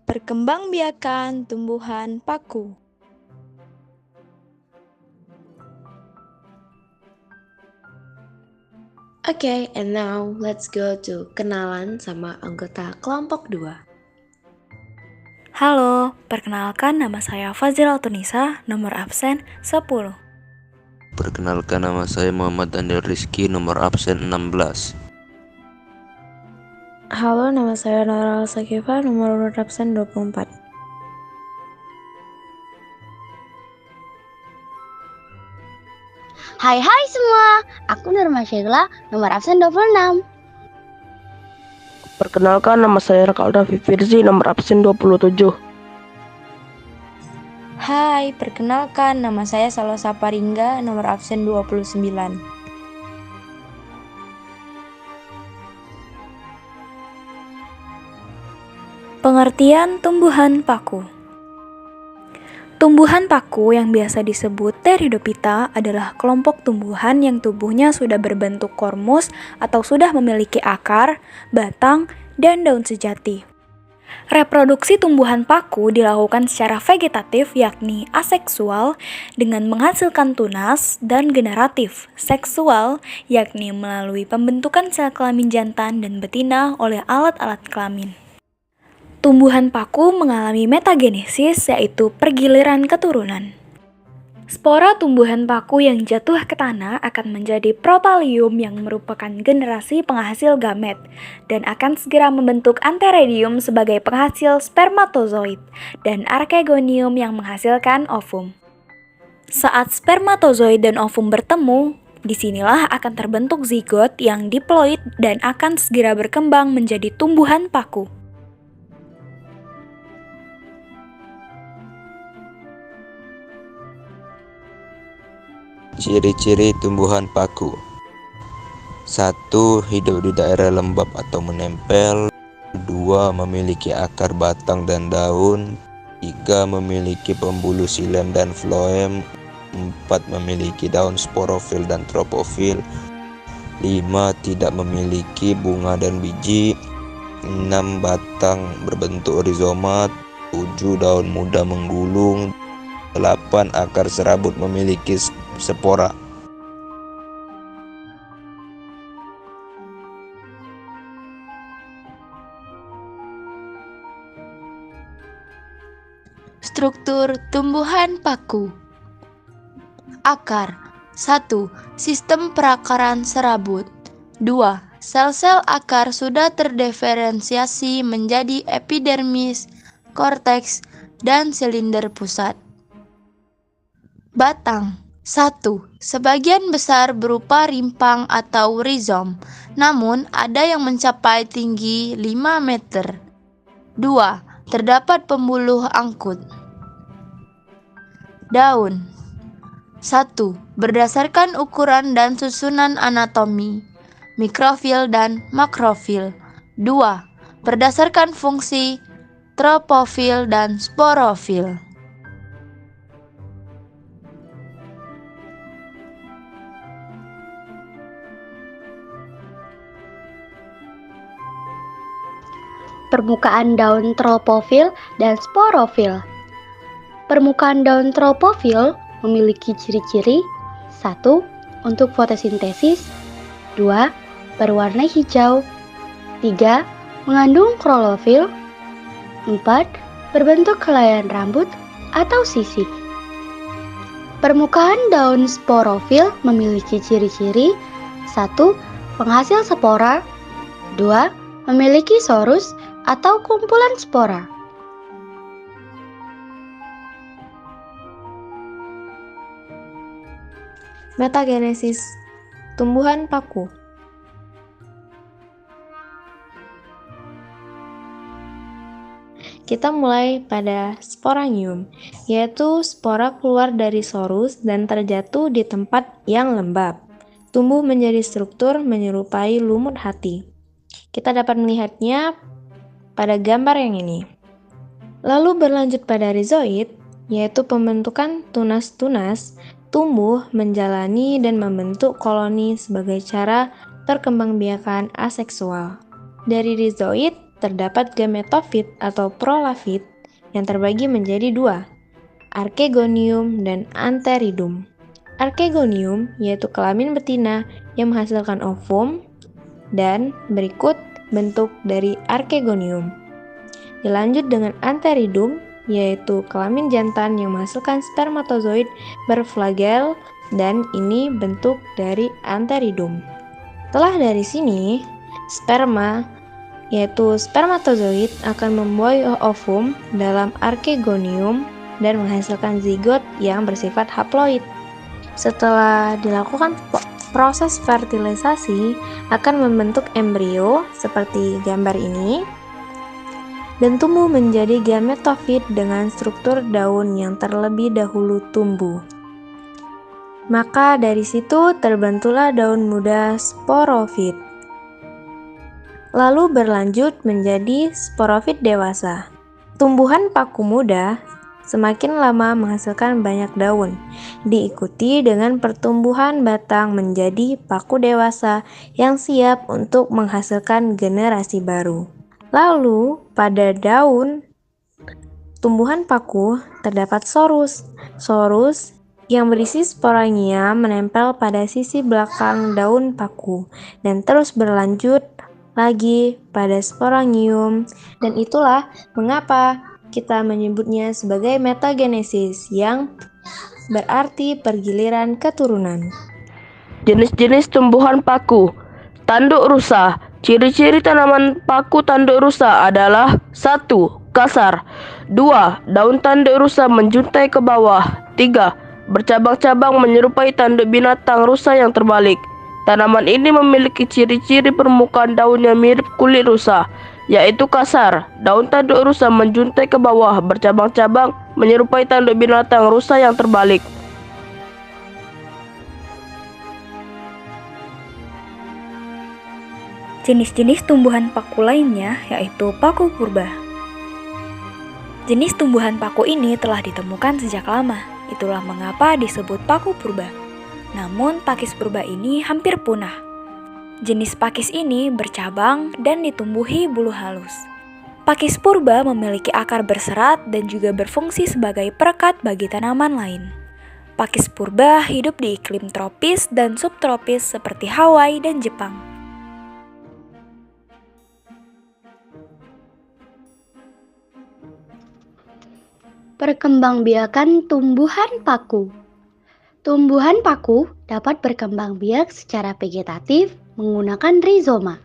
Perkembangbiakan tumbuhan paku. Okay, and now let's go to kenalan sama anggota kelompok 2. Halo, perkenalkan nama saya Fazil Tunisa, nomor absen 10. Perkenalkan, nama saya Muhammad Daniel Rizky, nomor absen 16. Halo, nama saya Nora Sakifa, nomor urut absen 24. Hai semua, aku Nurma Syaila, nomor absen 26. Perkenalkan, nama saya Rakalda Firzi, nomor absen 27. Hai, perkenalkan nama saya Salosa Paringga, nomor absen 29. Pengertian tumbuhan paku. Tumbuhan paku yang biasa disebut Pteridophyta adalah kelompok tumbuhan yang tubuhnya sudah berbentuk kormus atau sudah memiliki akar, batang, dan daun sejati. Reproduksi tumbuhan paku dilakukan secara vegetatif yakni aseksual dengan menghasilkan tunas, dan generatif, seksual, yakni melalui pembentukan sel kelamin jantan dan betina oleh alat-alat kelamin. Tumbuhan paku mengalami metagenesis, yaitu pergiliran keturunan. Spora tumbuhan paku yang jatuh ke tanah akan menjadi protalium yang merupakan generasi penghasil gamet dan akan segera membentuk antheridium sebagai penghasil spermatozoid dan archegonium yang menghasilkan ovum. Saat spermatozoid dan ovum bertemu, disinilah akan terbentuk zigot yang diploid dan akan segera berkembang menjadi tumbuhan paku. Ciri-ciri tumbuhan paku. 1. Hidup di daerah lembab atau menempel. 2. Memiliki akar, batang, dan daun. 3. Memiliki pembuluh xilem dan floem. 4. Memiliki daun sporofil dan tropofil. 5. Tidak memiliki bunga dan biji. 6. Batang berbentuk rizoma. 7. Daun muda menggulung. 8. Akar serabut memiliki spora. Struktur tumbuhan paku. Akar. 1. Sistem perakaran serabut. 2. Sel-sel akar sudah terdiferensiasi menjadi epidermis, korteks, dan silinder pusat. Batang. 1. Sebagian besar berupa rimpang atau rizom, namun ada yang mencapai tinggi 5 meter. 2. Terdapat pembuluh angkut. Daun. 1. Berdasarkan ukuran dan susunan anatomi, mikrofil dan makrofil. 2. Berdasarkan fungsi, tropofil dan sporofil. Permukaan daun tropofil dan sporofil. Permukaan daun tropofil memiliki ciri-ciri: 1. Untuk fotosintesis. 2. Berwarna hijau. 3. Mengandung klorofil. 4. Berbentuk helaian rambut atau sisik. Permukaan daun sporofil memiliki ciri-ciri: 1. Penghasil spora. 2. Memiliki sorus atau kumpulan spora. Metagenesis tumbuhan paku. Kita mulai pada sporangium, yaitu spora keluar dari sorus dan terjatuh di tempat yang lembab. Tumbuh menjadi struktur menyerupai lumut hati. Kita dapat melihatnya pada gambar yang ini. Lalu berlanjut pada rizoid, yaitu pembentukan tunas-tunas, tumbuh, menjalani, dan membentuk koloni sebagai cara perkembangbiakan aseksual. Dari rizoid, terdapat gametofit atau prolafit yang terbagi menjadi dua, Archegonium dan Antheridium. Archegonium yaitu kelamin betina yang menghasilkan ovum, dan berikut bentuk dari Archegonium. Dilanjut dengan Antheridium yaitu kelamin jantan yang menghasilkan spermatozoid berflagel, dan ini bentuk dari Antheridium. Setelah dari sini, sperma yaitu spermatozoid akan membuai ovum dalam Archegonium dan menghasilkan zigot yang bersifat haploid. Setelah dilakukan proses fertilisasi akan membentuk embrio seperti gambar ini dan tumbuh menjadi gametofit dengan struktur daun yang terlebih dahulu tumbuh. Maka dari situ terbentuklah daun muda sporofit. Lalu berlanjut menjadi sporofit dewasa. Tumbuhan paku muda semakin lama menghasilkan banyak daun, diikuti dengan pertumbuhan batang menjadi paku dewasa yang siap untuk menghasilkan generasi baru. Lalu, pada daun tumbuhan paku terdapat sorus. Sorus yang berisi sporangia menempel pada sisi belakang daun paku dan terus berlanjut lagi pada sporangium, dan itulah mengapa kita menyebutnya sebagai metagenesis, yang berarti pergiliran keturunan. Jenis-jenis tumbuhan paku. Tanduk rusa. Ciri-ciri tanaman paku tanduk rusa adalah 1. Kasar. 2. Daun tanduk rusa menjuntai ke bawah. 3. Bercabang-cabang menyerupai tanduk binatang rusa yang terbalik. Tanaman ini memiliki ciri-ciri permukaan daun yang mirip kulit rusa, yaitu kasar. Daun tanduk rusa menjuntai ke bawah, bercabang-cabang, menyerupai tanduk binatang rusa yang terbalik. Jenis-jenis tumbuhan paku lainnya yaitu paku purba. Jenis tumbuhan paku ini telah ditemukan sejak lama, itulah mengapa disebut paku purba. Namun pakis purba ini hampir punah. Jenis pakis ini bercabang dan ditumbuhi bulu halus. Pakis purba memiliki akar berserat dan juga berfungsi sebagai perekat bagi tanaman lain. Pakis purba hidup di iklim tropis dan subtropis seperti Hawaii dan Jepang. Perkembangbiakan tumbuhan paku. Tumbuhan paku dapat berkembang biak secara vegetatif menggunakan rizoma.